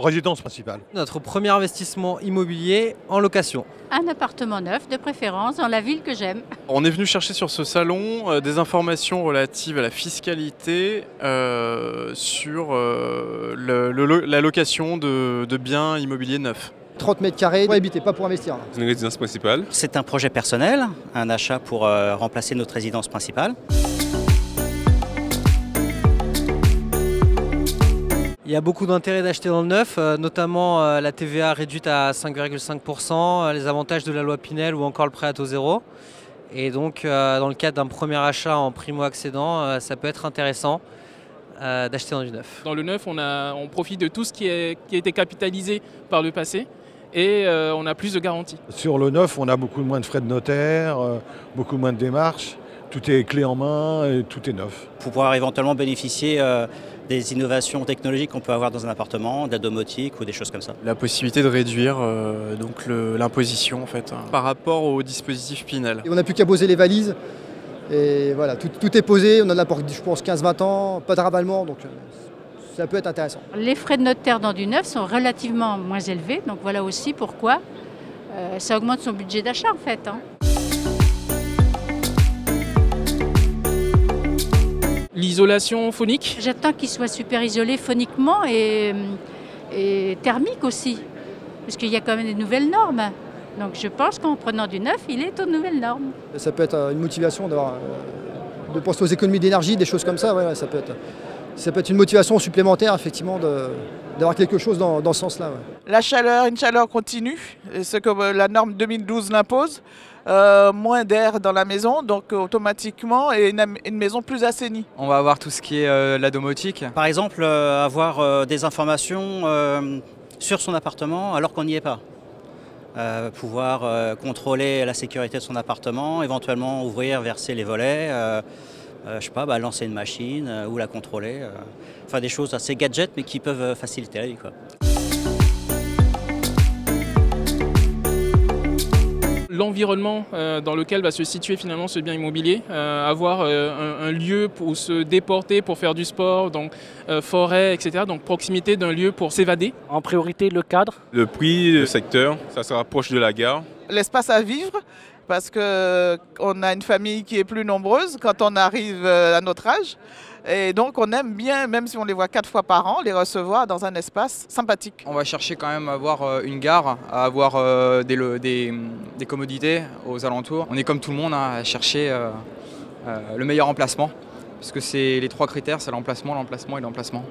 Résidence principale. Notre premier investissement immobilier en location. Un appartement neuf, de préférence, dans la ville que j'aime. On est venu chercher sur ce salon des informations relatives à la fiscalité sur la location de biens immobiliers neufs. 30 mètres carrés pour habiter, pas pour investir. C'est une résidence principale. C'est un projet personnel, un achat pour remplacer notre résidence principale. Il y a beaucoup d'intérêt d'acheter dans le neuf, notamment la TVA réduite à 5,5%, les avantages de la loi Pinel ou encore le prêt à taux zéro. Et donc, dans le cadre d'un premier achat en primo-accédant, ça peut être intéressant d'acheter dans du neuf. Dans le neuf, on profite de tout ce qui a été capitalisé par le passé et on a plus de garanties. Sur le neuf, on a beaucoup moins de frais de notaire, beaucoup moins de démarches. Tout est clé en main et tout est neuf. Pour pouvoir éventuellement bénéficier des innovations technologiques qu'on peut avoir dans un appartement, de la domotique ou des choses comme ça. La possibilité de réduire l'imposition en fait, par rapport au dispositif Pinel. Et on n'a plus qu'à poser les valises. Et voilà, tout est posé, on en a pour, je pense, 15-20 ans, pas de ravalement, donc ça peut être intéressant. Les frais de notaire dans du neuf sont relativement moins élevés, donc voilà aussi pourquoi ça augmente son budget d'achat en fait. L'isolation phonique. J'attends qu'il soit super isolé phoniquement et thermique aussi, parce qu'il y a quand même des nouvelles normes. Donc je pense qu'en prenant du neuf, il est aux nouvelles normes. Ça peut être une motivation de penser aux économies d'énergie, des choses comme ça. Ouais, ça peut être une motivation supplémentaire, effectivement, d'avoir quelque chose dans ce sens-là. Ouais. La chaleur, une chaleur continue, ce que la norme 2012 l'impose. Moins d'air dans la maison, donc automatiquement, et une maison plus assainie. On va avoir tout ce qui est la domotique. Par exemple, avoir des informations sur son appartement alors qu'on n'y est pas. Pouvoir contrôler la sécurité de son appartement, éventuellement ouvrir, verser les volets, je sais pas, lancer une machine ou la contrôler. Enfin des choses assez gadgets mais qui peuvent faciliter la vie, quoi. L'environnement dans lequel va se situer finalement ce bien immobilier, avoir un lieu pour se déporter, pour faire du sport, donc forêt, etc. Donc proximité d'un lieu pour s'évader. En priorité le cadre. Le prix, le secteur, ça se rapproche de la gare. L'espace à vivre, parce qu'on a une famille qui est plus nombreuse quand on arrive à notre âge. Et donc on aime bien, même si on les voit 4 fois par an, les recevoir dans un espace sympathique. On va chercher quand même à avoir une gare, à avoir des commodités aux alentours. On est comme tout le monde à chercher le meilleur emplacement, parce que c'est les 3 critères, c'est l'emplacement, l'emplacement et l'emplacement.